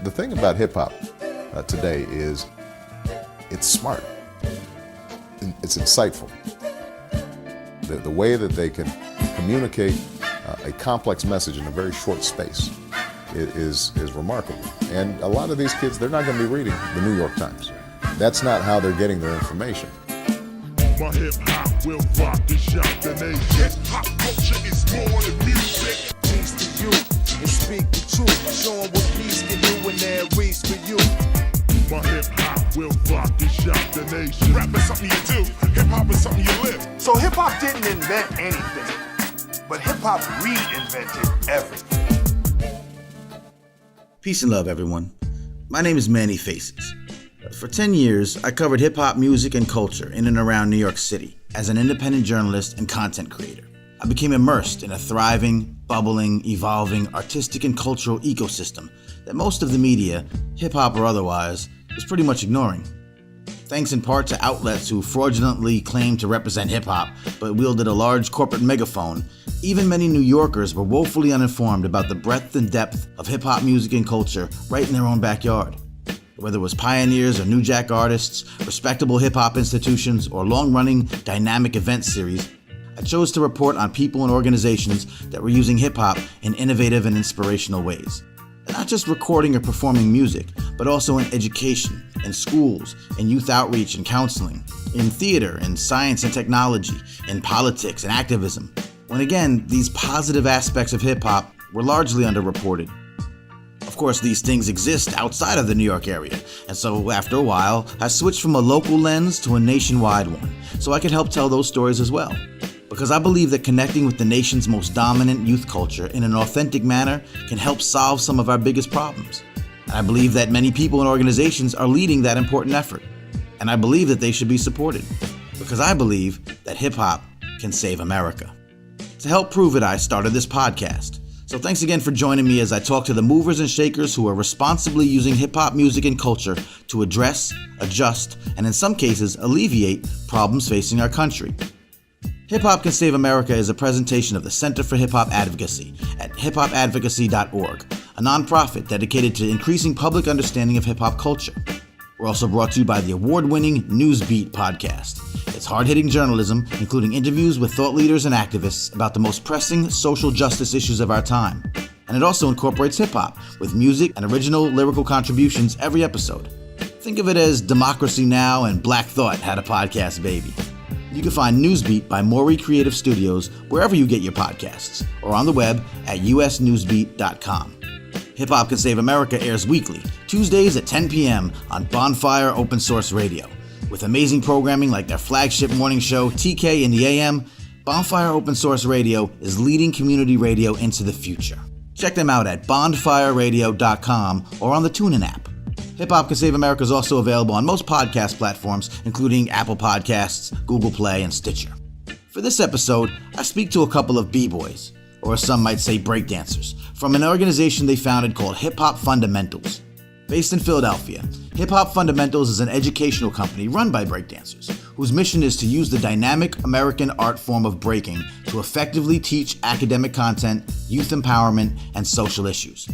The thing about hip hop today is it's smart. It's insightful. The way that they can communicate a complex message in a very short space is remarkable. And a lot of these kids, they're not going to be reading the New York Times. That's not how they're getting their information. My hip hop will rock and shock the nation. Hip hop culture is more than music. Teach the youth and speak the truth. Show 'em what peace can do when they're reached for you. My hip hop will rock and shock the nation. Rap is something you do. Hip hop is something you live. So hip hop didn't invent anything, but hip hop reinvented everything. Peace and love, everyone. My name is Manny Faces. For 10 years, I covered hip-hop music and culture in and around New York City as an independent journalist and content creator. I became immersed in a thriving, bubbling, evolving, artistic and cultural ecosystem that most of the media, hip-hop or otherwise, was pretty much ignoring. Thanks in part to outlets who fraudulently claimed to represent hip-hop but wielded a large corporate megaphone, even many New Yorkers were woefully uninformed about the breadth and depth of hip-hop music and culture right in their own backyard. Whether it was pioneers or new jack artists, respectable hip-hop institutions, or long-running dynamic event series, I chose to report on people and organizations that were using hip-hop in innovative and inspirational ways. And not just recording or performing music, but also in education, in schools, in youth outreach and counseling, in theater, in science and technology, in politics and activism. When again, these positive aspects of hip-hop were largely underreported. Of course, these things exist outside of the New York area, and so after a while, I switched from a local lens to a nationwide one, so I could help tell those stories as well. Because I believe that connecting with the nation's most dominant youth culture in an authentic manner can help solve some of our biggest problems. And I believe that many people and organizations are leading that important effort. And I believe that they should be supported. Because I believe that hip-hop can save America. To help prove it, I started this podcast. So thanks again for joining me as I talk to the movers and shakers who are responsibly using hip-hop music and culture to address, adjust, and in some cases alleviate problems facing our country. Hip Hop Can Save America is a presentation of the Center for Hip Hop Advocacy at hiphopadvocacy.org, a nonprofit dedicated to increasing public understanding of hip-hop culture. We're also brought to you by the award-winning Newsbeat podcast. It's hard-hitting journalism, including interviews with thought leaders and activists about the most pressing social justice issues of our time. And it also incorporates hip-hop, with music and original lyrical contributions every episode. Think of it as Democracy Now! And Black Thought had a podcast baby. You can find Newsbeat by Maury Creative Studios wherever you get your podcasts, or on the web at usnewsbeat.com. Hip Hop Can Save America airs weekly, Tuesdays at 10 p.m. on Bonfire Open Source Radio. With amazing programming like their flagship morning show, TK in the AM, Bonfire Open Source Radio is leading community radio into the future. Check them out at bonfireradio.com or on the TuneIn app. Hip Hop Can Save America is also available on most podcast platforms, including Apple Podcasts, Google Play, and Stitcher. For this episode, I speak to a couple of b-boys, or some might say breakdancers, from an organization they founded called Hip Hop Fundamentals. Based in Philadelphia, Hip Hop Fundamentals is an educational company run by breakdancers, whose mission is to use the dynamic American art form of breaking to effectively teach academic content, youth empowerment, and social issues.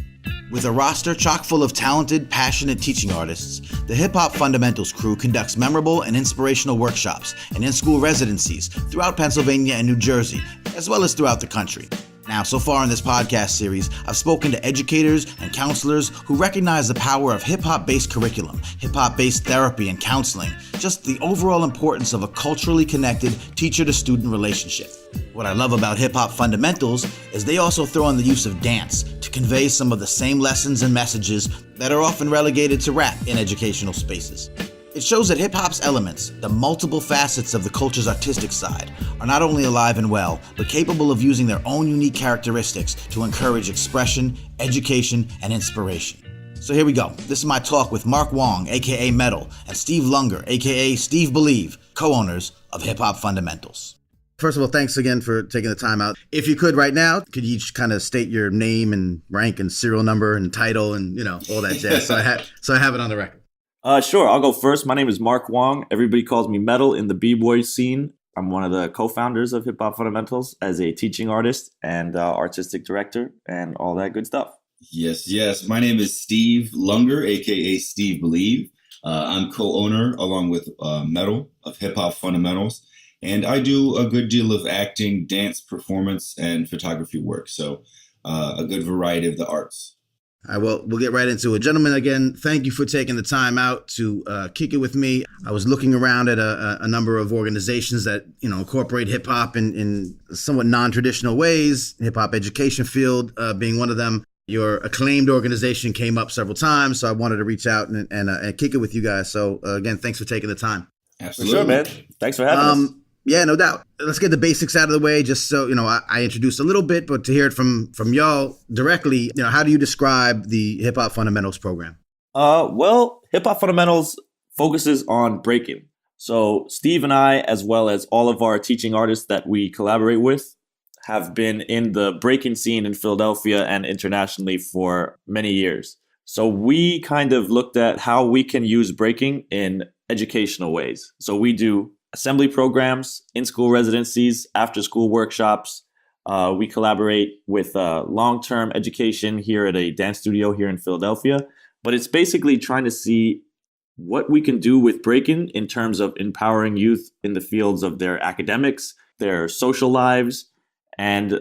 With a roster chock full of talented, passionate teaching artists, the Hip Hop Fundamentals crew conducts memorable and inspirational workshops and in-school residencies throughout Pennsylvania and New Jersey, as well as throughout the country. Now, so far in this podcast series, I've spoken to educators and counselors who recognize the power of hip-hop-based curriculum, hip-hop-based therapy and counseling, just the overall importance of a culturally connected teacher-to-student relationship. What I love about Hip Hop Fundamentals is they also throw in the use of dance to convey some of the same lessons and messages that are often relegated to rap in educational spaces. It shows that hip-hop's elements, the multiple facets of the culture's artistic side, are not only alive and well, but capable of using their own unique characteristics to encourage expression, education, and inspiration. So here we go. This is my talk with Mark Wong, aka Metal, and Steve Lunger, aka Steve Believe, co-owners of Hip Hop Fundamentals. First of all, thanks again for taking the time out. If you could right now, could you each kind of state your name and rank and serial number and title and, all that jazz so I have it on the record. Sure, I'll go first. My name is Mark Wong. Everybody calls me Metal in the b-boy scene. I'm one of the co-founders of Hip Hop Fundamentals as a teaching artist and artistic director and all that good stuff. Yes, yes. My name is Steve Lunger, aka Steve Believe. I'm co-owner along with Metal of Hip Hop Fundamentals, and I do a good deal of acting, dance, performance, and photography work. So a good variety of the arts. All right, well, we'll get right into it. Gentlemen, again, thank you for taking the time out to kick it with me. I was looking around at a number of organizations that, incorporate hip hop in somewhat non-traditional ways, hip hop education field being one of them. Your acclaimed organization came up several times, so I wanted to reach out and kick it with you guys. So, again, thanks for taking the time. Absolutely. For sure, man. Thanks for having us. Yeah, no doubt. Let's get the basics out of the way, just so I introduced a little bit, but to hear it from y'all directly, how do you describe the Hip Hop Fundamentals program? Well, Hip Hop Fundamentals focuses on breaking. So Steve and I, as well as all of our teaching artists that we collaborate with, have been in the breaking scene in Philadelphia and internationally for many years. So we kind of looked at how we can use breaking in educational ways. So we do assembly programs, in-school residencies, after-school workshops. We collaborate with long-term education here at a dance studio here in Philadelphia. But it's basically trying to see what we can do with breaking in terms of empowering youth in the fields of their academics, their social lives, and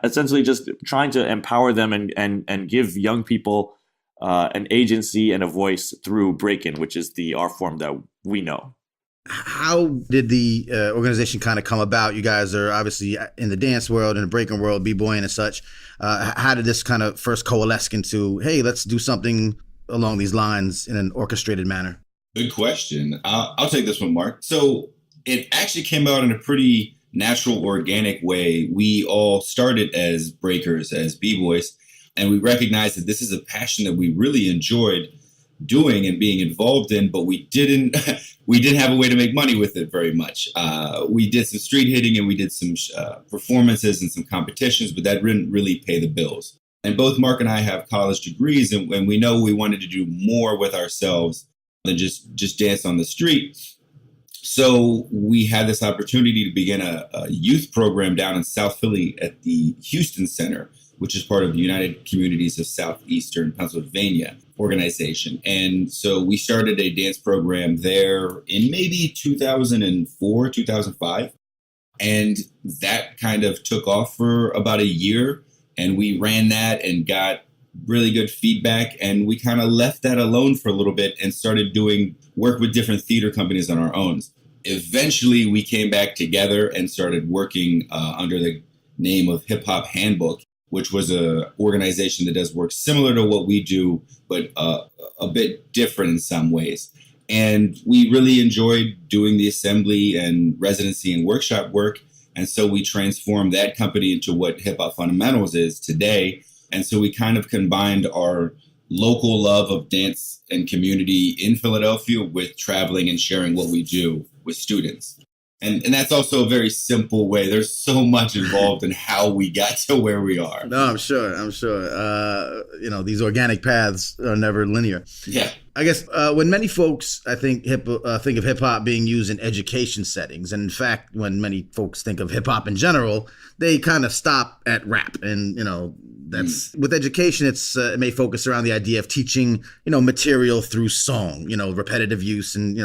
essentially just trying to empower them and give young people an agency and a voice through breaking, which is the art form that we know. How did the organization kind of come about? You guys are obviously in the dance world, in the breaking world, b-boying and such. How did this kind of first coalesce into, hey, let's do something along these lines in an orchestrated manner? Good question. I'll take this one, Mark. So it actually came out in a pretty natural, organic way. We all started as breakers, as b-boys, and we recognized that this is a passion that we really enjoyed doing and being involved in, but we didn't have a way to make money with it very much. We did some street hitting and we did some performances and some competitions, but that didn't really pay the bills. And both Mark and I have college degrees, and we know we wanted to do more with ourselves than just dance on the street. So we had this opportunity to begin a youth program down in South Philly at the Houston Center, which is part of the United Communities of Southeastern Pennsylvania organization. And so we started a dance program there in maybe 2004, 2005. And that kind of took off for about a year. And we ran that and got really good feedback. And we kind of left that alone for a little bit and started doing work with different theater companies on our own. Eventually, we came back together and started working under the name of Hip Hop Handbook, which was an organization that does work similar to what we do, but a bit different in some ways. And we really enjoyed doing the assembly and residency and workshop work. And so we transformed that company into what Hip Hop Fundamentals is today. And so we kind of combined our local love of dance and community in Philadelphia with traveling and sharing what we do with students. And that's also a very simple way. There's so much involved in how we got to where we are. No, I'm sure. These organic paths are never linear. Yeah. I guess when many folks, I think, think of hip hop being used in education settings, and in fact, when many folks think of hip hop in general, they kind of stop at rap. And that's with education, it may focus around the idea of teaching, material through song, repetitive use, and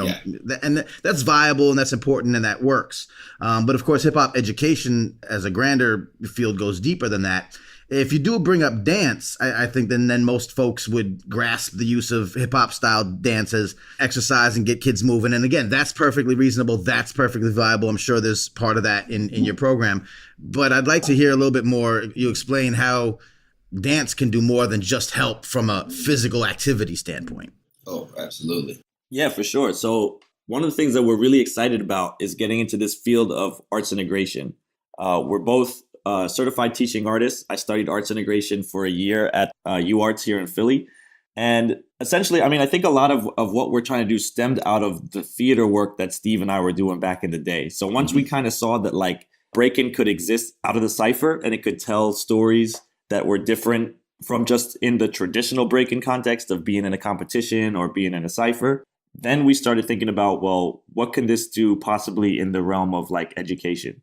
and that's viable and that's important and that works. But of course, hip hop education as a grander field goes deeper than that. If you do bring up dance, I think then most folks would grasp the use of hip hop style dances, exercise and get kids moving. And again, that's perfectly reasonable. That's perfectly viable. I'm sure there's part of that in your program. But I'd like to hear a little bit more. You explain how dance can do more than just help from a physical activity standpoint. Oh, absolutely. Yeah, for sure. So one of the things that we're really excited about is getting into this field of arts integration. We're both certified teaching artists. I studied arts integration for a year at UArts here in Philly. And essentially, I think a lot of what we're trying to do stemmed out of the theater work that Steve and I were doing back in the day. So once we kind of saw that break-in could exist out of the cipher and it could tell stories that were different from just in the traditional break-in context of being in a competition or being in a cipher, then we started thinking about, well, what can this do possibly in the realm of education?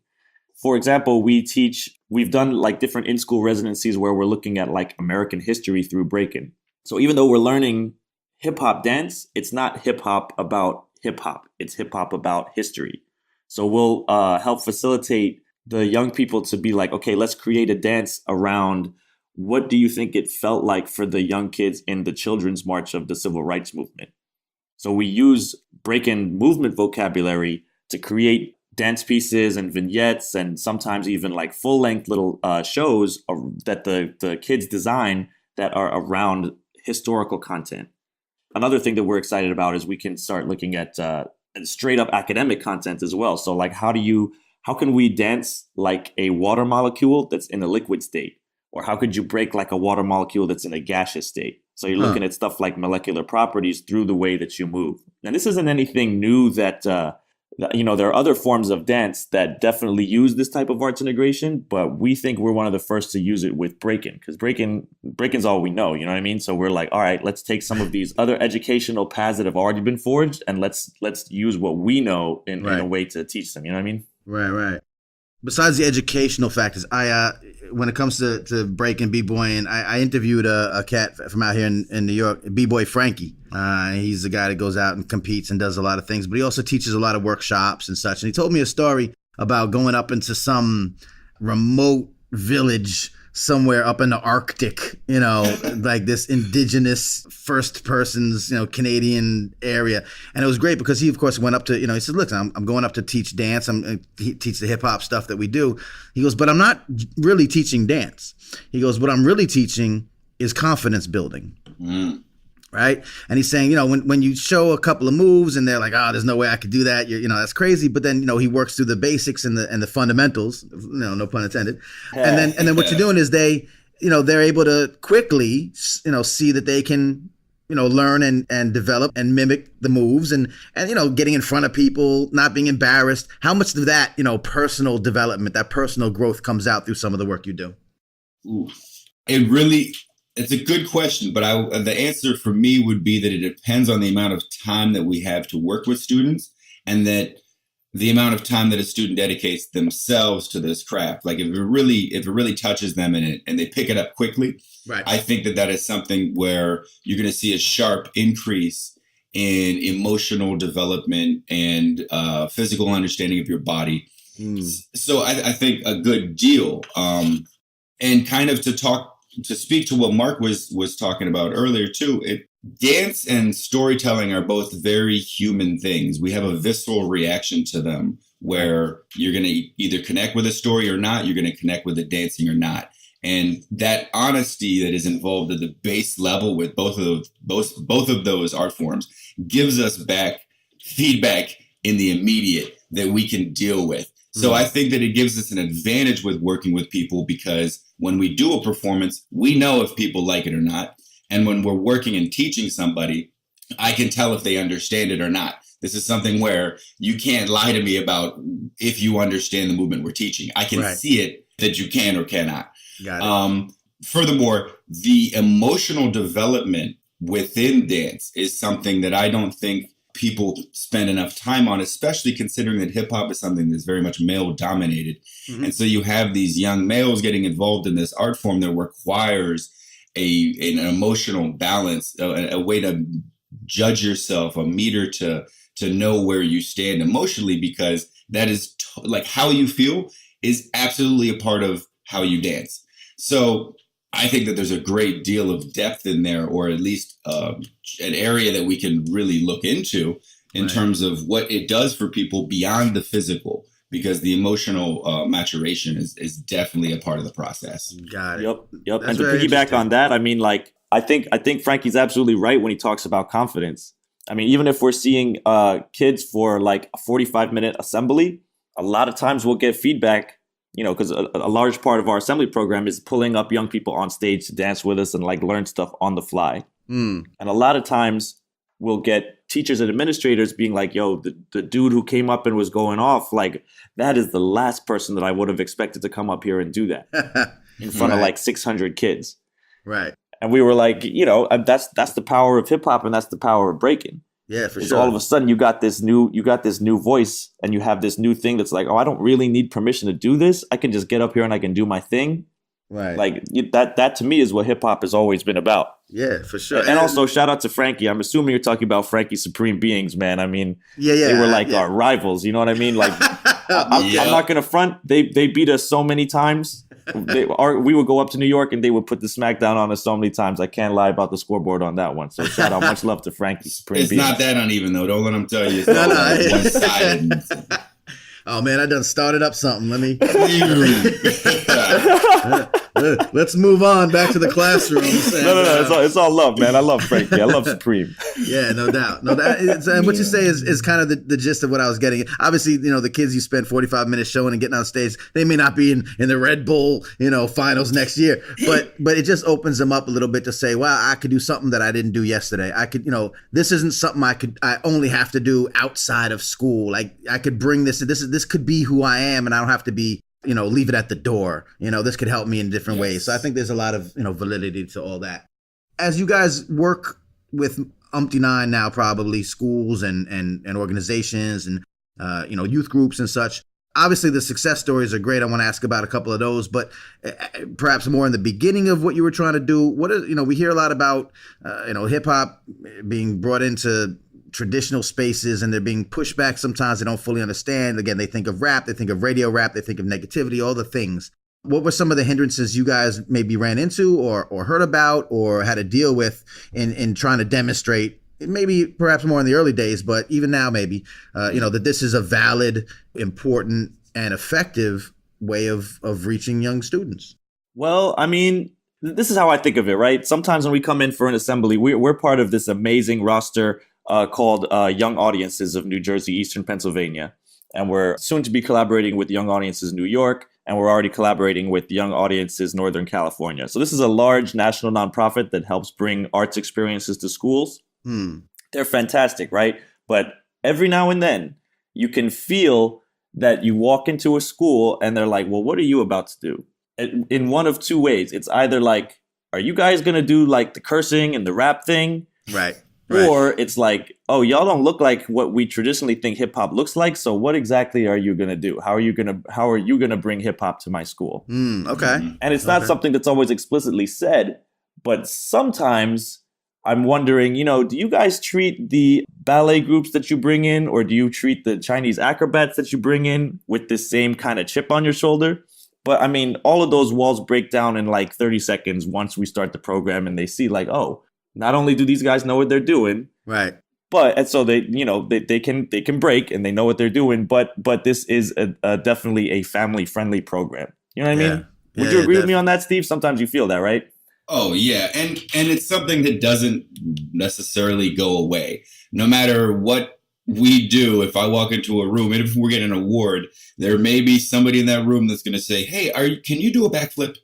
For example, we teach we've done like different in-school residencies where we're looking at like American history through breaking. So even though we're learning hip hop dance, it's not hip hop about hip hop. It's hip hop about history. So we'll help facilitate the young people to be like, okay, let's create a dance around what do you think it felt like for the young kids in the Children's March of the Civil Rights Movement. So we use break-in movement vocabulary to create dance pieces and vignettes and sometimes even like full-length little shows that the kids design that are around historical content. Another thing that we're excited about is we can start looking at straight up academic content as well. So like how can we dance like a water molecule that's in a liquid state? Or how could you break like a water molecule that's in a gaseous state? So you're looking at stuff like molecular properties through the way that you move. And this isn't anything new that there are other forms of dance that definitely use this type of arts integration, but we think we're one of the first to use it with breaking, because breaking's all we know, you know what I mean? So we're like, all right, let's take some of these other educational paths that have already been forged and let's use what we know in a way to teach them, you know what I mean? Right. Besides the educational factors, when it comes to breaking, b-boying, I interviewed a cat from out here in New York, b-boy Frankie. He's the guy that goes out and competes and does a lot of things, but he also teaches a lot of workshops and such. And he told me a story about going up into some remote village somewhere up in the Arctic, like this indigenous first person's, Canadian area. And it was great because he, of course, went up to, he said, look, I'm going up to teach dance. He teach the hip hop stuff that we do. He goes, but I'm not really teaching dance. He goes, what I'm really teaching is confidence building. Right. And he's saying, when you show a couple of moves and they're like, oh, there's no way I could do that. That's crazy. But then, he works through the basics and the fundamentals, no pun intended. And then what you're doing is they're able to quickly, see that they can, learn and develop and mimic the moves and getting in front of people, not being embarrassed. How much of that, personal development, that personal growth comes out through some of the work you do? Ooh. It's a good question, but the answer for me would be that it depends on the amount of time that we have to work with students and that the amount of time that a student dedicates themselves to this craft. Like if it really touches them and they pick it up quickly, right. I think that is something where you're going to see a sharp increase in emotional development and physical understanding of your body. So I think a good deal. And kind of to speak to what Mark was talking about earlier too, dance and storytelling are both very human things. We have a visceral reaction to them where you're going to either connect with a story or not. You're going to connect with the dancing or not. And that honesty that is involved at the base level with both of those art forms gives us back feedback in the immediate that we can deal with. So I think that it gives us an advantage with working with people because when we do a performance, we know if people like it or not. And when we're working and teaching somebody, I can tell if they understand it or not. This is something where you can't lie to me about if you understand the movement we're teaching. I can see it that you can or cannot. Got it. Furthermore, the emotional development within dance is something that I don't think people spend enough time on, especially considering that hip hop is something that's very much male dominated. And so you have these young males getting involved in this art form that requires an emotional balance, a way to judge yourself, a meter to know where you stand emotionally, because that is like how you feel is absolutely a part of how you dance. So I think that there's a great deal of depth in there, or at least an area that we can really look into in terms of what it does for people beyond the physical, because the emotional maturation is definitely a part of the process. Got it. Yep. That's and to piggyback on that, I mean, like, I think Frankie's absolutely right when he talks about confidence. I mean, even if we're seeing kids for like a 45-minute assembly, a lot of times we'll get feedback, because a large part of our assembly program is pulling up young people on stage to dance with us and like learn stuff on the fly. And a lot of times we'll get teachers and administrators being like, yo, the dude who came up and was going off, like, that is the last person that I would have expected to come up here and do that in front of like 600 kids. Right. And we were like, that's the power of hip hop and that's the power of breaking. Yeah, for It's sure. all of a sudden you got this new voice, and you have this new thing that's like, oh, I don't really need permission to do this. I can just get up here and I can do my thing. Right. Like that to me is what hip hop has always been about. Yeah, for sure. And also shout out to Frankie. I'm assuming you're talking about Frankie Supreme Beings, man. I mean, yeah, they were like our rivals. You know what I mean? Like, I'm not gonna front. They beat us so many times. We would go up to New York and they would put the smackdown on us so many times. I can't lie about the scoreboard on that one. So shout out, much love to Frankie Supreme It's Beings. not that uneven though. Don't let them tell you. It's one-sided. Oh man, I done started up something. Let me let's move on back to the classroom. No. It's all love, man. I love Frankie. I love Supreme. Yeah, no doubt. No, and what you say is kind of the gist of what I was getting. Obviously, the kids you spend 45 minutes showing and getting on stage, they may not be in the Red Bull, finals next year, but it just opens them up a little bit to say, wow, I could do something that I didn't do yesterday. I could, this isn't something I only have to do outside of school. Like I could bring this could be who I am, and I don't have to be, leave it at the door. This could help me in different ways. So I think there's a lot of, validity to all that. As you guys work with Umpty Nine now, probably schools and organizations and, youth groups and such, obviously the success stories are great. I want to ask about a couple of those, but perhaps more in the beginning of what you were trying to do. We hear a lot about, hip hop being brought into traditional spaces and they're being pushed back. Sometimes they don't fully understand. Again, they think of rap, they think of radio rap, they think of negativity, all the things. What were some of the hindrances you guys maybe ran into or heard about or had to deal with in trying to demonstrate, maybe perhaps more in the early days, but even now maybe, that this is a valid, important, and effective way of reaching young students? Well, I mean, this is how I think of it, right? Sometimes when we come in for an assembly, we're part of this amazing roster called Young Audiences of New Jersey, Eastern Pennsylvania. And we're soon to be collaborating with Young Audiences New York, and we're already collaborating with Young Audiences Northern California. So this is a large national nonprofit that helps bring arts experiences to schools. They're fantastic, right? But every now and then, you can feel that you walk into a school and they're like, well, what are you about to do? In one of two ways. It's either like, are you guys going to do like the cursing and the rap thing? Right. Or it's like, oh, y'all don't look like what we traditionally think hip hop looks like. So what exactly are you gonna do? How are you gonna bring hip hop to my school? Okay. And it's not something that's always explicitly said, but sometimes I'm wondering, do you guys treat the ballet groups that you bring in, or do you treat the Chinese acrobats that you bring in with this same kind of chip on your shoulder? But I mean, all of those walls break down in like 30 seconds once we start the program and they see like, oh, not only do these guys know what they're doing, right, but and so they can break and they know what they're doing, but this is definitely a family friendly program. You know what I mean? Would you agree with me on that, Steve? Sometimes you feel that, right? Oh yeah, and it's something that doesn't necessarily go away. No matter what we do, if I walk into a room and if we're getting an award, there may be somebody in that room that's going to say, "Hey, can you do a backflip?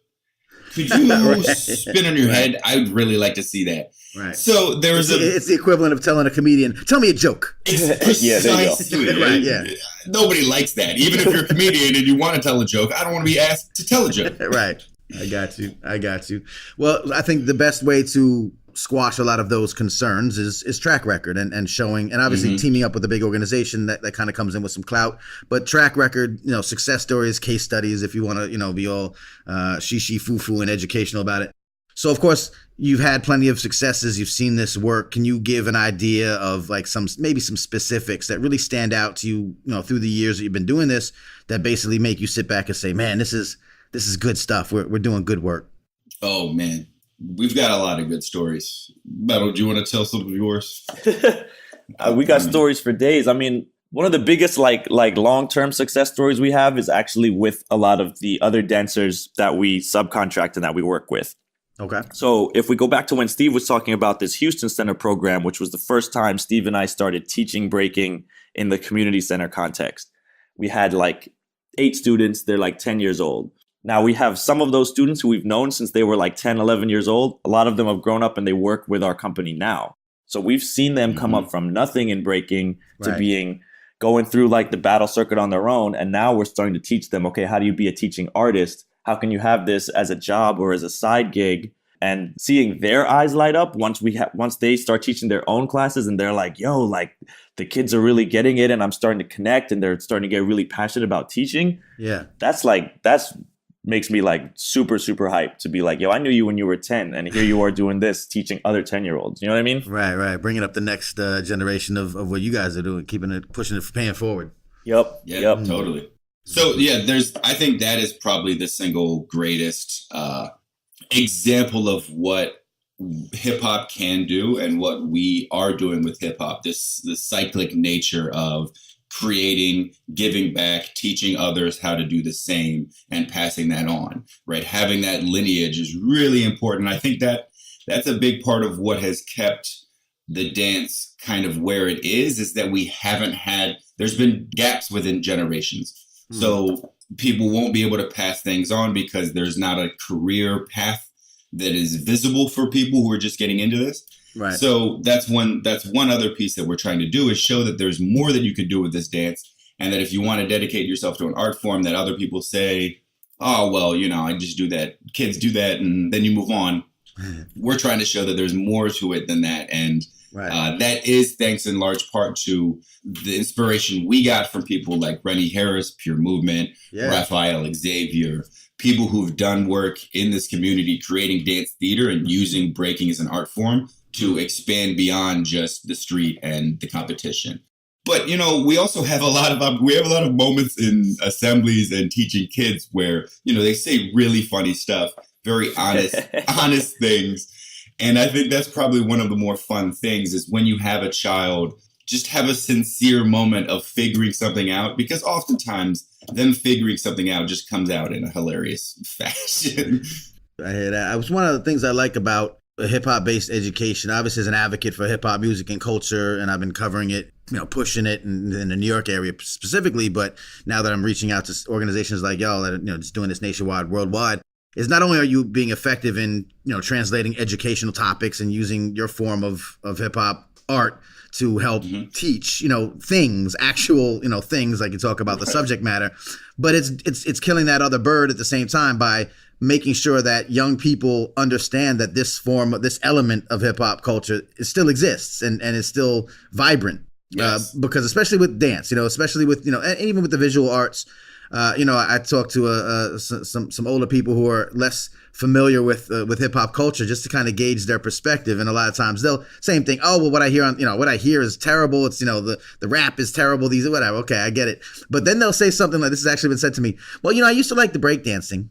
Could you spin on your head? I would really like to see that." Right. So it's the equivalent of telling a comedian, "Tell me a joke." Yeah, there you go. Right, yeah. Nobody likes that. Even if you're a comedian and you want to tell a joke, I don't want to be asked to tell a joke. Right. I got you. Well, I think the best way to squash a lot of those concerns is track record and showing, and obviously teaming up with a big organization that kind of comes in with some clout, but track record, success stories, case studies, if you want to, be all shishi foo and educational about it. So of course you've had plenty of successes. You've seen this work. Can you give an idea of like maybe some specifics that really stand out to you, through the years that you've been doing this, that basically make you sit back and say, man, this is good stuff. We're doing good work. Oh man, we've got a lot of good stories. Battle, do you want to tell some of yours? We got stories for days. I mean, one of the biggest like long-term success stories we have is actually with a lot of the other dancers that we subcontract and that we work with. Okay. So if we go back to when Steve was talking about this Houston Center program, which was the first time Steve and I started teaching breaking in the community center context, we had like 8 students. They're like 10 years old. Now we have some of those students who we've known since they were like 10, 11 years old. A lot of them have grown up and they work with our company now. So we've seen them come up from nothing in breaking to going through like the battle circuit on their own. And now we're starting to teach them, okay, how do you be a teaching artist? How can you have this as a job or as a side gig and seeing their eyes light up once they start teaching their own classes and they're like, yo, like the kids are really getting it and I'm starting to connect and they're starting to get really passionate about teaching. Yeah. That's makes me like super, super hyped to be like, yo, I knew you when you were 10 and here you are doing this, teaching other 10-year-olds. You know what I mean? Right. Bringing up the next generation of what you guys are doing, pushing it, paying forward. Yep. Totally. So yeah, I think that is probably the single greatest example of what hip hop can do and what we are doing with hip hop. The cyclic nature of creating, giving back, teaching others how to do the same and passing that on, right? Having that lineage is really important. I think that's a big part of what has kept the dance kind of where it is that there's been gaps within generations. So people won't be able to pass things on because there's not a career path that is visible for people who are just getting into this. Right. So that's one other piece that we're trying to do is show that there's more that you can do with this dance. And that if you want to dedicate yourself to an art form that other people say, oh, well, I just do that. Kids do that. And then you move on. We're trying to show that there's more to it than that. And that is thanks in large part to the inspiration we got from people like Rennie Harris, Pure Movement, Raphael Xavier, people who've done work in this community, creating dance theater and using breaking as an art form to expand beyond just the street and the competition. But, we also have a lot of moments in assemblies and teaching kids where, they say really funny stuff, very honest things. And I think that's probably one of the more fun things is when you have a child just have a sincere moment of figuring something out, because oftentimes them figuring something out just comes out in a hilarious fashion. I hear that. It was one of the things I like about a hip-hop based education. Obviously, as an advocate for hip-hop music and culture, and I've been covering it, pushing it in the New York area specifically, but now that I'm reaching out to organizations like y'all that are just doing this nationwide, worldwide, is not only are you being effective in translating educational topics and using your form of hip-hop art to help teach things, actual things, like you talk about the subject matter, but it's killing that other bird at the same time by making sure that young people understand that this element of hip-hop culture still exists and is still vibrant. Yes. Because especially with dance, especially with and even with the visual arts, I talk to some older people who are less familiar with hip hop culture just to kind of gauge their perspective. And a lot of times they'll same thing. Oh, well, what I hear is terrible. It's, the rap is terrible. These whatever. Okay, I get it. But then they'll say something like this has actually been said to me. Well, I used to like the breakdancing.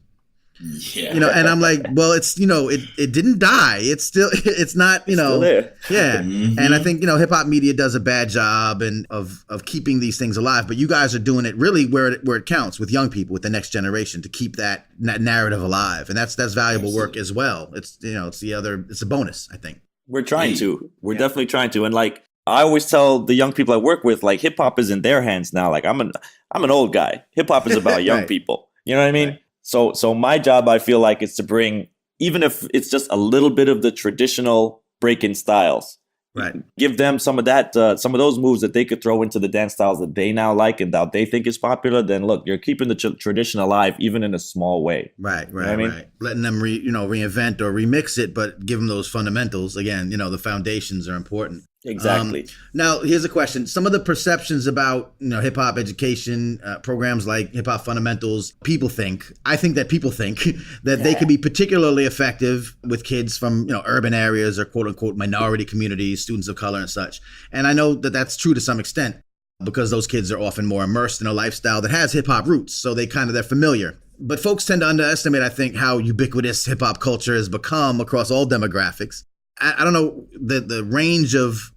Yeah. And I'm like, well, it's, it didn't die. It's still, it's not, still there. Yeah. And I think, hip hop media does a bad job of keeping these things alive, but you guys are doing it really where it counts with young people, with the next generation, to keep that narrative alive. And that's valuable work as well. It's, it's a bonus, I think. We're trying to, definitely trying to. And like, I always tell the young people I work with, like, hip hop is in their hands now. Like I'm an old guy. Hip hop is about young people. You know what I mean? Right. So my job, I feel like, is to bring, even if it's just a little bit of the traditional break-in styles, right? Give them some of that, some of those moves that they could throw into the dance styles that they now like and that they think is popular. Then look, you're keeping the tradition alive, even in a small way. Right. You know what I mean? Right. Letting them reinvent or remix it, but give them those fundamentals. Again, the foundations are important. Exactly. Now, here's a question. Some of the perceptions about, hip hop education programs like Hip Hop Fundamentals, I think that people think that they could be particularly effective with kids from, urban areas or quote unquote minority communities, students of color and such. And I know that that's true to some extent because those kids are often more immersed in a lifestyle that has hip hop roots. So they're familiar. But folks tend to underestimate, I think, how ubiquitous hip hop culture has become across all demographics. I don't know the range of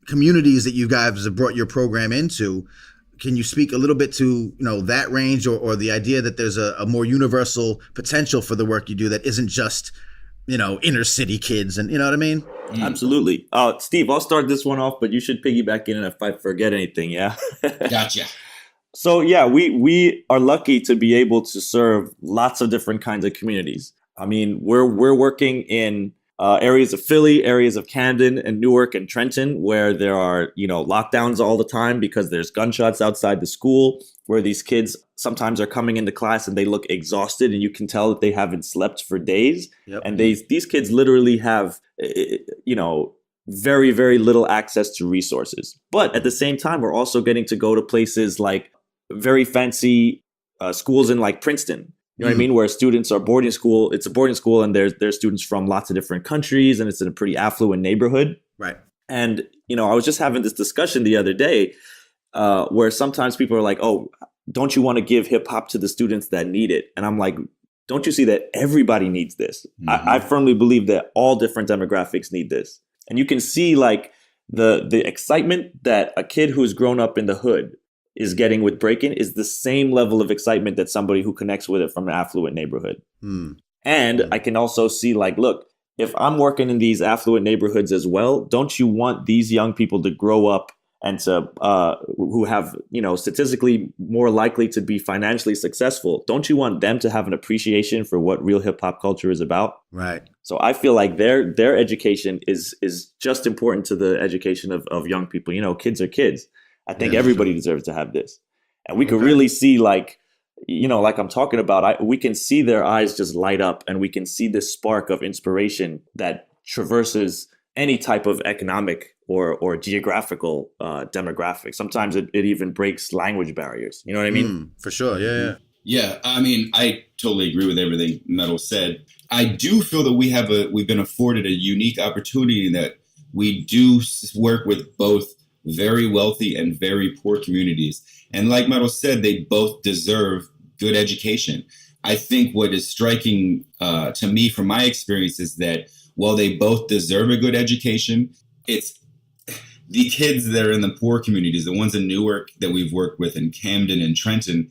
communities that you guys have brought your program into. Can you speak a little bit to that range or the idea that there's a more universal potential for the work you do that isn't just inner city kids, and you know what I mean? Absolutely. Steve, I'll start this one off, but you should piggyback in if I forget anything. Yeah. Gotcha. So yeah, we are lucky to be able to serve lots of different kinds of communities. I mean, we're working in areas of Philly, areas of Camden and Newark and Trenton, where there are, lockdowns all the time because there's gunshots outside the school. where these kids sometimes are coming into class and they look exhausted and you can tell that they haven't slept for days. Yep. And these kids literally have, very, very little access to resources. But at the same time, we're also getting to go to places like very fancy schools in like Princeton. You know what I mean? Where students are boarding school. It's a boarding school and there's students from lots of different countries and it's in a pretty affluent neighborhood. Right. And, I was just having this discussion the other day where sometimes people are like, oh, don't you want to give hip hop to the students that need it? And I'm like, don't you see that everybody needs this? I firmly believe that all different demographics need this. And you can see like the excitement that a kid who's grown up in the hood is getting with breaking is the same level of excitement that somebody who connects with it from an affluent neighborhood. And I can also see like, look, if I'm working in these affluent neighborhoods as well, don't you want these young people to grow up and to who have, statistically more likely to be financially successful? Don't you want them to have an appreciation for what real hip hop culture is about? Right. So I feel like their education is just important to the education of young people. Kids are kids. I think everybody deserves to have this. And we could really see like I'm talking about, we can see their eyes just light up and we can see this spark of inspiration that traverses any type of economic or geographical demographic. Sometimes it even breaks language barriers. You know what I mean? For sure. Yeah. Yeah, I mean, I totally agree with everything Metal said. I do feel that we've been afforded a unique opportunity that we do work with both very wealthy and very poor communities. And like Metal said, they both deserve good education. I think what is striking to me from my experience is that while they both deserve a good education, it's the kids that are in the poor communities, the ones in Newark that we've worked with in Camden and Trenton,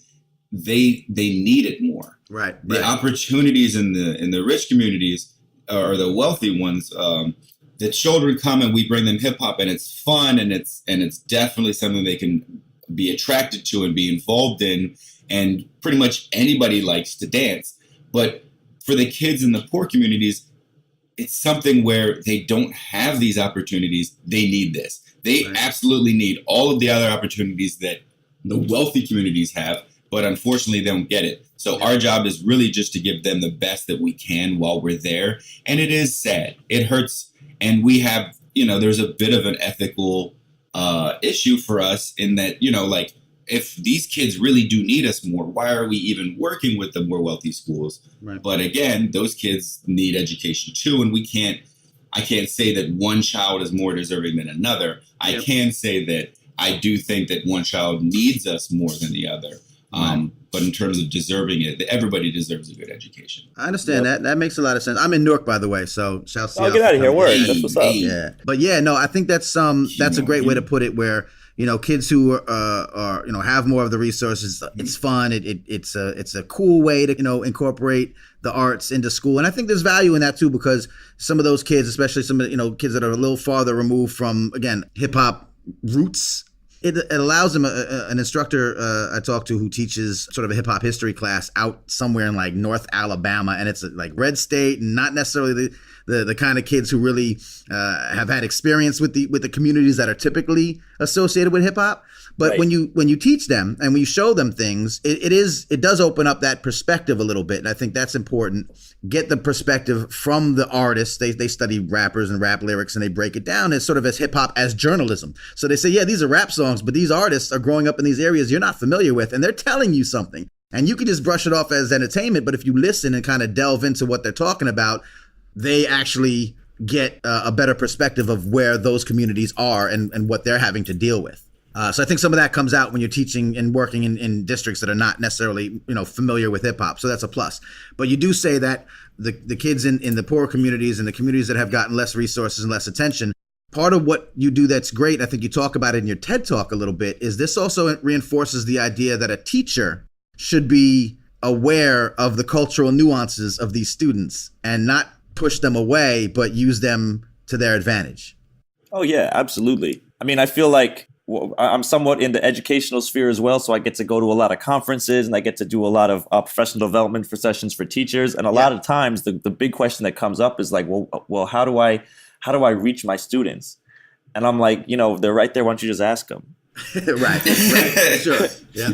they need it more. Right. The opportunities in the rich communities or the wealthy ones, the children come and we bring them hip hop and it's fun and it's definitely something they can be attracted to and be involved in. And pretty much anybody likes to dance. But for the kids in the poor communities, it's something where they don't have these opportunities. They need this. They absolutely need all of the other opportunities that the wealthy communities have, but unfortunately they don't get it. So our job is really just to give them the best that we can while we're there. And it is sad. It hurts. And we have, there's a bit of an ethical issue for us in that, like, if these kids really do need us more, why are we even working with the more wealthy schools? Right. But again, those kids need education too. And I can't say that one child is more deserving than another. I can say that I do think that one child needs us more than the other. But in terms of deserving it, everybody deserves a good education. I understand that. That makes a lot of sense. I'm in Newark, by the way, so shouts to you. Get out of here. Word. That's what's up. Yeah. But I think that's a great way to put it where, kids who are have more of the resources, it's fun. It's a cool way to, incorporate the arts into school. And I think there's value in that too, because some of those kids, especially some of kids that are a little farther removed from, again, hip hop roots, it allows them, an instructor I talked to who teaches sort of a hip hop history class out somewhere in like North Alabama, and it's like red state and not necessarily the kind of kids who really have had experience with the communities that are typically associated with hip hop. But when you teach them and when you show them things, it does open up that perspective a little bit, and I think that's important. Get the perspective from the artists. They study rappers and rap lyrics, and they break it down as sort of as hip hop as journalism. So they say, yeah, these are rap songs, but these artists are growing up in these areas you're not familiar with, and they're telling you something. And you can just brush it off as entertainment, but if you listen and kind of delve into what they're talking about, they actually get a better perspective of where those communities are and what they're having to deal with. So I think some of that comes out when you're teaching and working in districts that are not necessarily, familiar with hip hop. So that's a plus. But you do say that the kids in the poor communities and the communities that have gotten less resources and less attention, part of what you do that's great, I think you talk about it in your TED Talk a little bit, is this also reinforces the idea that a teacher should be aware of the cultural nuances of these students and not push them away, but use them to their advantage. Oh, yeah, absolutely. I mean, I feel like I'm somewhat in the educational sphere as well, so I get to go to a lot of conferences and I get to do a lot of professional development for sessions for teachers. And a lot of times the big question that comes up is like, well, how do I reach my students? And I'm like, they're right there. Why don't you just ask them? Right. Sure. Yeah.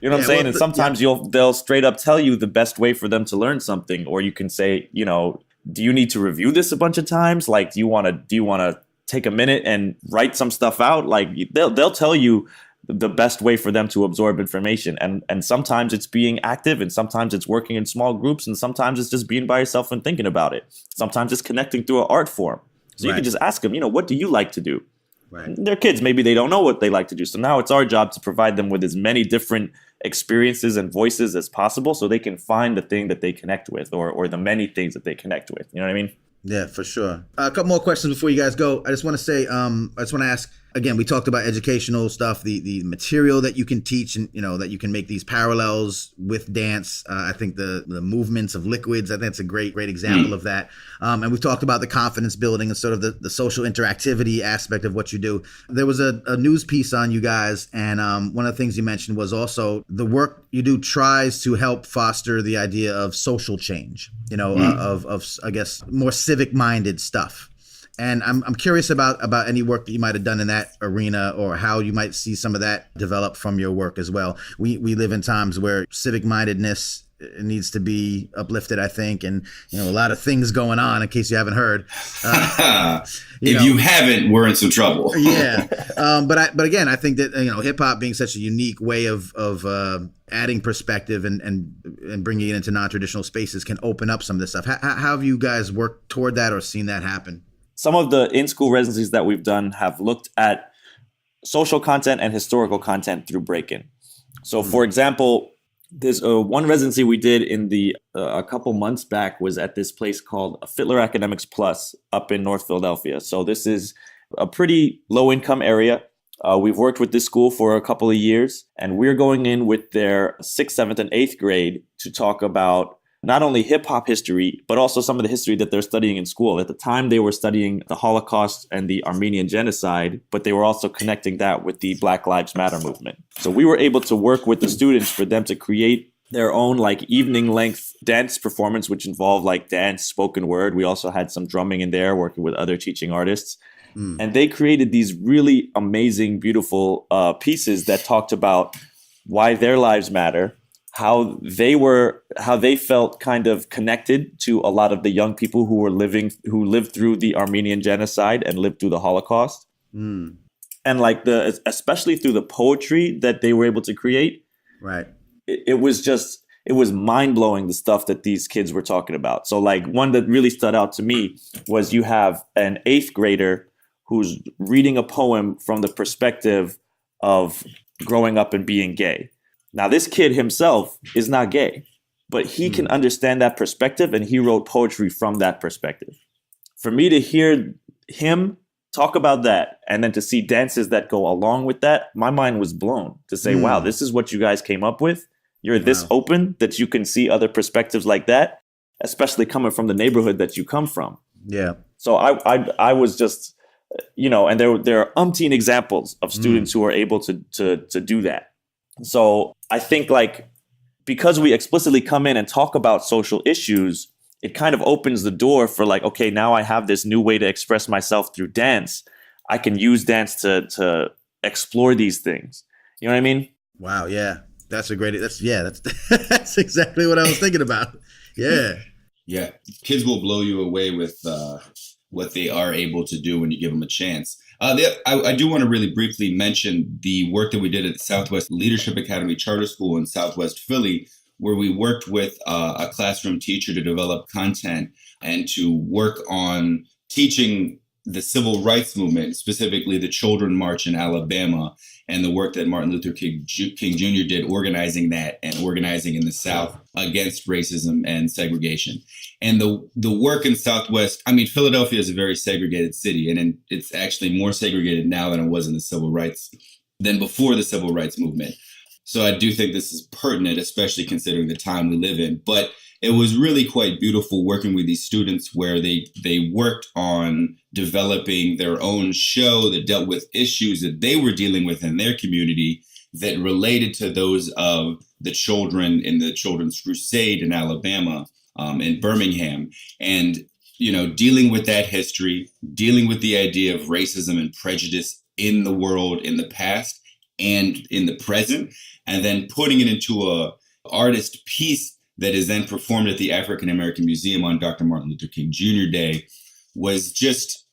You know what I'm saying? And sometimes they'll straight up tell you the best way for them to learn something, or you can say, you know, do you need to review this a bunch of times? Like, do you want to take a minute and write some stuff out? Like, they'll tell you the best way for them to absorb information. And sometimes it's being active, and sometimes it's working in small groups, and sometimes it's just being by yourself and thinking about it. Sometimes it's connecting through an art form. So you can just ask them, you know, what do you like to do? Right. They're kids. Maybe they don't know what they like to do. So now it's our job to provide them with as many different experiences and voices as possible so they can find the thing that they connect with, or the many things that they connect with. You know what I mean? Yeah, for sure. A couple more questions before you guys go. I just want to say, I just want to ask, again, we talked about educational stuff, the material that you can teach, and, you know, that you can make these parallels with dance. I think the movements of liquids, I think that's a great example of that. And we've talked about the confidence building and sort of the social interactivity aspect of what you do. There was a news piece on you guys, and one of the things you mentioned was also the work you do tries to help foster the idea of social change, you know, of I guess, more civic-minded stuff. And I'm curious about any work that you might have done in that arena, or how you might see some of that develop from your work as well. We live in times where civic-mindedness needs to be uplifted, I think, and, you know, a lot of things going on, in case you haven't heard. You haven't, we're in some trouble. Yeah. But again, I think that, you know, hip hop being such a unique way of adding perspective and bringing it into non-traditional spaces can open up some of this stuff. How have you guys worked toward that or seen that happen? Some of the in-school residencies that we've done have looked at social content and historical content through break-in. So, for example, there's one residency we did in a couple months back was at this place called Fitler Academics Plus up in North Philadelphia. So this is a pretty low-income area. We've worked with this school for a couple of years, and we're going in with their 6th, 7th, and 8th grade to talk about not only hip hop history, but also some of the history that they're studying in school. At the time, they were studying the Holocaust and the Armenian genocide, but they were also connecting that with the Black Lives Matter movement. So we were able to work with the students for them to create their own like evening length dance performance, which involved like dance, spoken word. We also had some drumming in there, working with other teaching artists. And they created these really amazing, beautiful pieces that talked about why their lives matter, how they felt kind of connected to a lot of the young people who lived through the Armenian genocide and lived through the Holocaust. And like especially through the poetry that they were able to create. Right. It was mind blowing, the stuff that these kids were talking about. So like one that really stood out to me was you have an 8th grader who's reading a poem from the perspective of growing up and being gay. Now, this kid himself is not gay, but he can understand that perspective, and he wrote poetry from that perspective. For me to hear him talk about that, and then to see dances that go along with that, my mind was blown to say, wow, this is what you guys came up with. You're this open that you can see other perspectives like that, especially coming from the neighborhood that you come from. Yeah. So I was just, you know, and there are umpteen examples of students who are able to do that. So I think like because we explicitly come in and talk about social issues, it kind of opens the door for like, okay, now I have this new way to express myself through dance. I can use dance to explore these things. You know what I mean? Wow. Yeah. That's that's exactly what I was thinking about. Yeah. Yeah. Kids will blow you away with what they are able to do when you give them a chance. I do want to really briefly mention the work that we did at the Southwest Leadership Academy Charter School in Southwest Philly, where we worked with a classroom teacher to develop content and to work on teaching the civil rights movement, specifically the Children March in Alabama, and the work that Martin Luther King Jr. did organizing that and organizing in the South against racism and segregation. And the work in Southwest, I mean, Philadelphia is a very segregated city, and it's actually more segregated now than it was than before the civil rights movement. So I do think this is pertinent, especially considering the time we live in. But it was really quite beautiful working with these students where they worked on developing their own show that dealt with issues that they were dealing with in their community that related to those of the children in the Children's Crusade in Alabama, in Birmingham. And, you know, dealing with that history, dealing with the idea of racism and prejudice in the world in the past, and in the present, and then putting it into a artist piece that is then performed at the African American Museum on Dr. Martin Luther King Jr. Day was just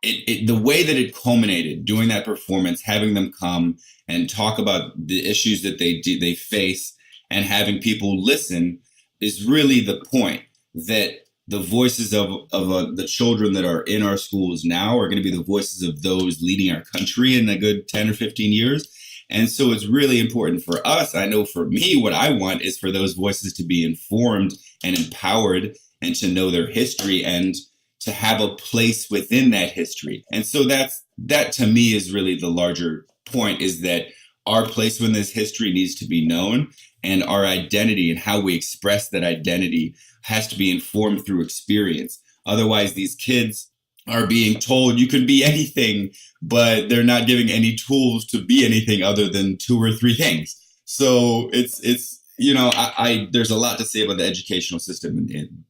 the way that it culminated, doing that performance, having them come and talk about the issues that they face, and having people listen is really the point, that the voices of the children that are in our schools now are going to be the voices of those leading our country in a good 10 or 15 years. And so it's really important for us. I know for me, what I want is for those voices to be informed and empowered and to know their history and to have a place within that history. And so that to me is really the larger point, is that our place within this history needs to be known, and our identity and how we express that identity has to be informed through experience. Otherwise, these kids are being told you could be anything, but they're not giving any tools to be anything other than 2 or 3 things. So it's there's a lot to say about the educational system,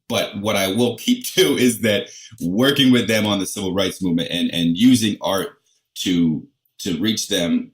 but what I will keep to is that working with them on the civil rights movement and using art to reach them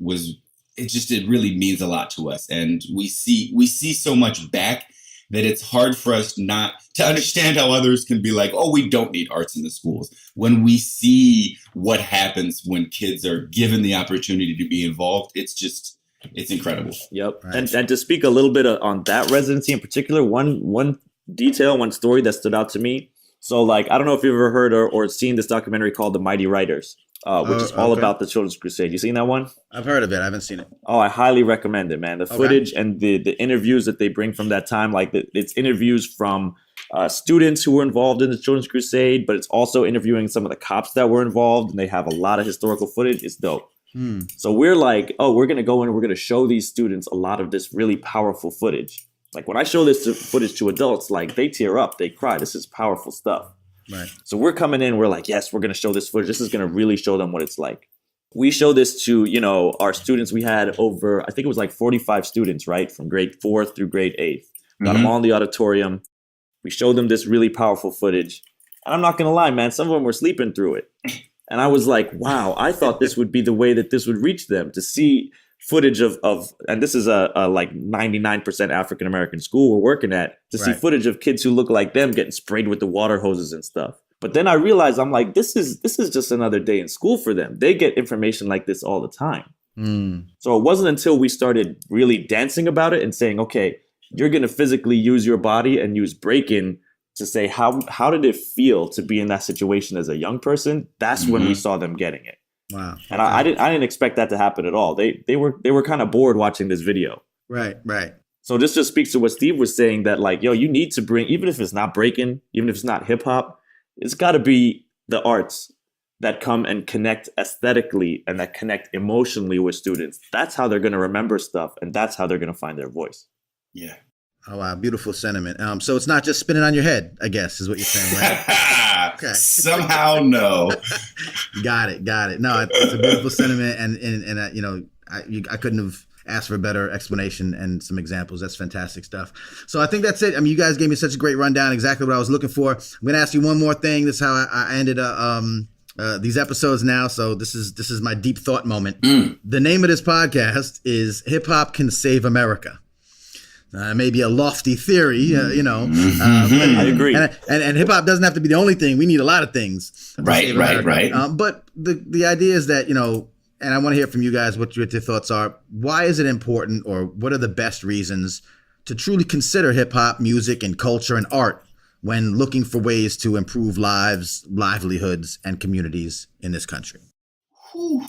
it really means a lot to us. And we see so much back that it's hard for us not to understand how others can be like, oh, we don't need arts in the schools, when we see what happens when kids are given the opportunity to be involved. It's incredible. Yep. Right. And to speak a little bit on that residency in particular, one detail, one story that stood out to me. So like, I don't know if you've ever heard or seen this documentary called The Mighty Writers, which is all about the Children's Crusade. You seen that one? I've heard of it. I haven't seen it. Oh, I highly recommend it, man. The footage and the interviews that they bring from that time, like it's interviews from students who were involved in the Children's Crusade, but it's also interviewing some of the cops that were involved, and they have a lot of historical footage. It's dope. So we're like, oh, we're going to go in and we're going to show these students a lot of this really powerful footage. Like when I show this footage to adults, like they tear up, they cry. This is powerful stuff. Right. So we're coming in, we're like, yes, we're going to show this footage. This is going to really show them what it's like. We show this to, our students. We had over, I think it was like 45 students, right? From grade 4th through grade 8th. Got them all in the auditorium. We showed them this really powerful footage. And I'm not going to lie, man, some of them were sleeping through it. And I was like, wow, I thought this would be the way that this would reach them, to see footage of and this is a like 99% African-American school we're working at, to see footage of kids who look like them getting sprayed with the water hoses and stuff. But then I realized, I'm like, this is just another day in school for them. They get information like this all the time. So it wasn't until we started really dancing about it and saying, okay, you're going to physically use your body and use breaking to say, how did it feel to be in that situation as a young person? That's when we saw them getting it. Wow. And I didn't expect that to happen at all. They were kind of bored watching this video. Right. So this just speaks to what Steve was saying, that like, yo, you need to bring, even if it's not breaking, even if it's not hip hop, it's got to be the arts that come and connect aesthetically and that connect emotionally with students. That's how they're going to remember stuff, and that's how they're going to find their voice. Yeah. Oh, wow. Beautiful sentiment. So it's not just spinning on your head, I guess, is what you're saying, right? Okay. Somehow, no. Got it. No, it's a beautiful sentiment. And I couldn't have asked for a better explanation and some examples. That's fantastic stuff. So I think that's it. I mean, you guys gave me such a great rundown, exactly what I was looking for. I'm going to ask you one more thing. This is how I ended these episodes now. So this is my deep thought moment. The name of this podcast is Hip Hop Can Save America. Maybe a lofty theory, but I agree. And hip hop doesn't have to be the only thing. We need a lot of things. Right. But the idea is that, and I want to hear from you guys what your thoughts are. Why is it important, or what are the best reasons to truly consider hip hop music and culture and art when looking for ways to improve lives, livelihoods, and communities in this country? All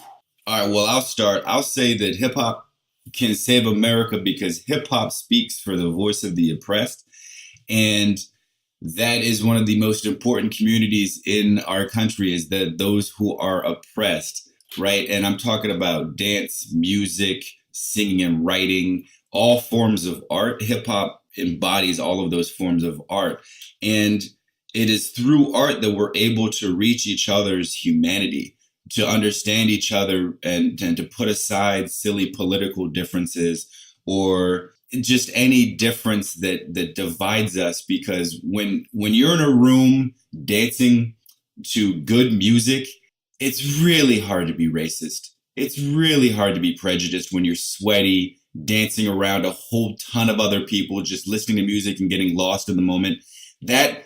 right. Well, I'll start. I'll say that hip hop can save America because hip hop speaks for the voice of the oppressed. And that is one of the most important communities in our country, is that those who are oppressed, right? And I'm talking about dance, music, singing and writing, all forms of art. Hip hop embodies all of those forms of art. And it is through art that we're able to reach each other's humanity, to understand each other, and to put aside silly political differences or just any difference that divides us. Because when you're in a room dancing to good music, it's really hard to be racist. it's really hard to be prejudiced when you're sweaty, dancing around a whole ton of other people, just listening to music and getting lost in the moment. That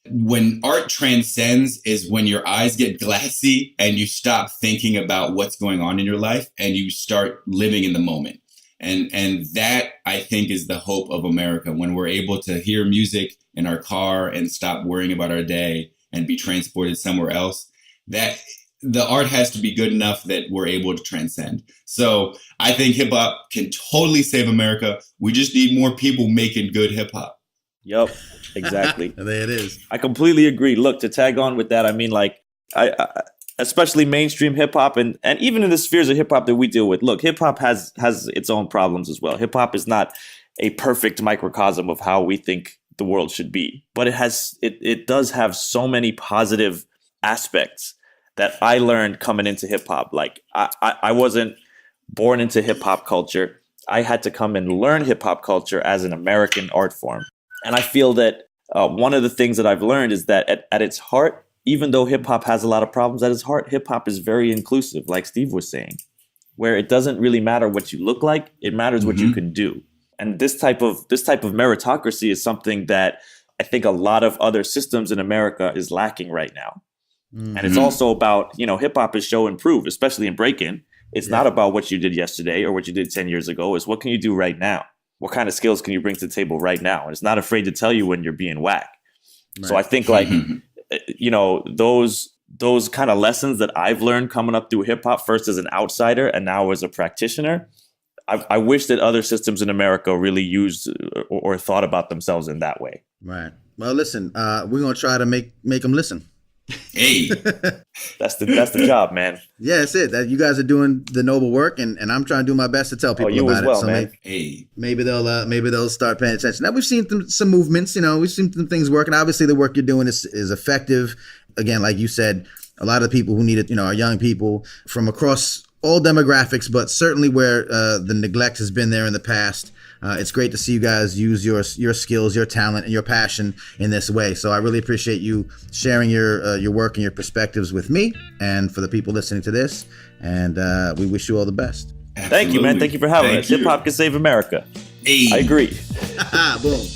when art transcends is when your eyes get glassy and you stop thinking about what's going on in your life and you start living in the moment. And that, I think, is the hope of America, when we're able to hear music in our car and stop worrying about our day and be transported somewhere else. That the art has to be good enough that we're able to transcend. So I think hip hop can totally save America. We just need more people making good hip hop. Yep, exactly. There it is. I completely agree. Look, to tag on with that, I mean, like, I especially mainstream hip hop and even in the spheres of hip hop that we deal with. Look, hip hop has its own problems as well. Hip hop is not a perfect microcosm of how we think the world should be, but it does have so many positive aspects that I learned coming into hip hop. Like, I wasn't born into hip hop culture. I had to come and learn hip hop culture as an American art form. And I feel that one of the things that I've learned is that at its heart, even though hip hop has a lot of problems, at its heart, hip hop is very inclusive, like Steve was saying, where it doesn't really matter what you look like, it matters what you can do. And this type of meritocracy is something that I think a lot of other systems in America is lacking right now. And it's also about, hip hop is show and prove, especially in breaking. It's not about what you did yesterday or what you did 10 years ago. It's what can you do right now? What kind of skills can you bring to the table right now? And it's not afraid to tell you when you're being whack. Right. So I think those kind of lessons that I've learned coming up through hip hop, first as an outsider and now as a practitioner, I wish that other systems in America really used or thought about themselves in that way. Right. Well, listen, we're going to try to make them listen. Hey, that's the job, man. Yeah, that's it. That you guys are doing the noble work, and I'm trying to do my best to tell people you about as well, it. So man. maybe they'll start paying attention. Now we've seen some movements. We've seen some things working. Obviously, the work you're doing is effective. Again, like you said, a lot of the people who need it, are young people from across all demographics, but certainly where the neglect has been there in the past. It's great to see you guys use your skills, your talent, and your passion in this way. So I really appreciate you sharing your work and your perspectives with me and for the people listening to this. And we wish you all the best. Absolutely. Thank you, man. Thank you for having us. Hip hop can save America. Hey. I agree. Boom.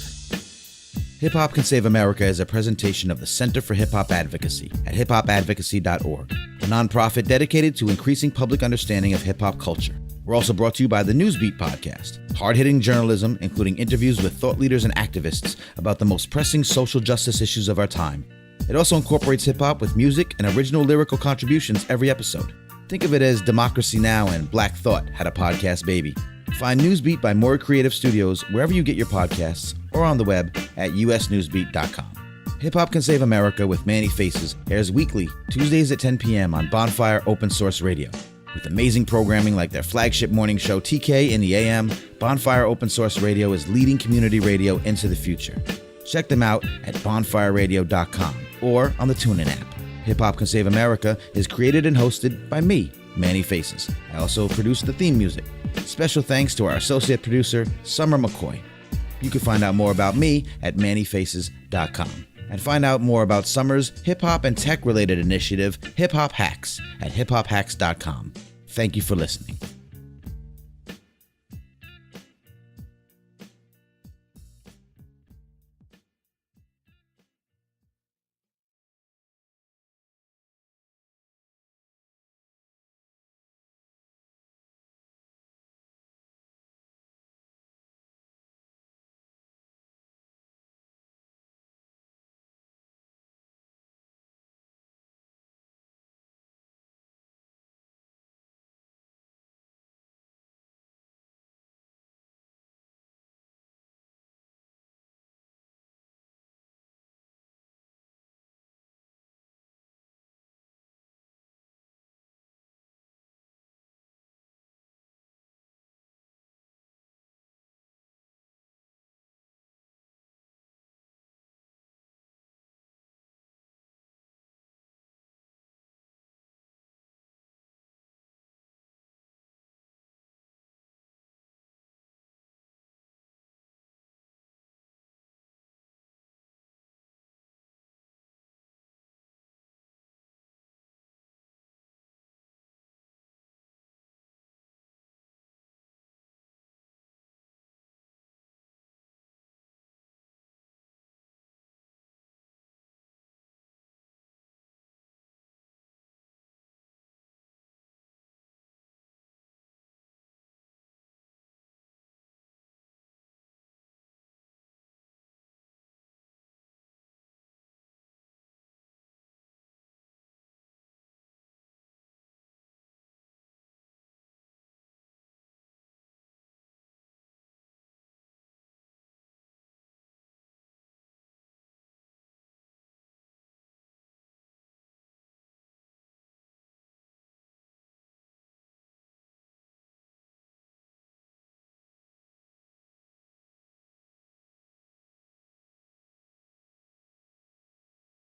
Hip Hop Can Save America is a presentation of the Center for Hip Hop Advocacy at hiphopadvocacy.org, a nonprofit dedicated to increasing public understanding of hip hop culture. We're also brought to you by the Newsbeat podcast, hard-hitting journalism, including interviews with thought leaders and activists about the most pressing social justice issues of our time. It also incorporates hip-hop with music and original lyrical contributions every episode. Think of it as Democracy Now! And Black Thought had a podcast baby. Find Newsbeat by More Creative Studios wherever you get your podcasts or on the web at usnewsbeat.com. Hip Hop Can Save America with Manny Faces airs weekly, Tuesdays at 10 p.m. on Bonfire Open Source Radio. With amazing programming like their flagship morning show TK in the AM, Bonfire Open Source Radio is leading community radio into the future. Check them out at bonfireradio.com or on the TuneIn app. Hip Hop Can Save America is created and hosted by me, Manny Faces. I also produce the theme music. Special thanks to our associate producer, Summer McCoy. You can find out more about me at mannyfaces.com. And find out more about Summer's hip-hop and tech-related initiative, Hip Hop Hacks, at hiphophacks.com. Thank you for listening.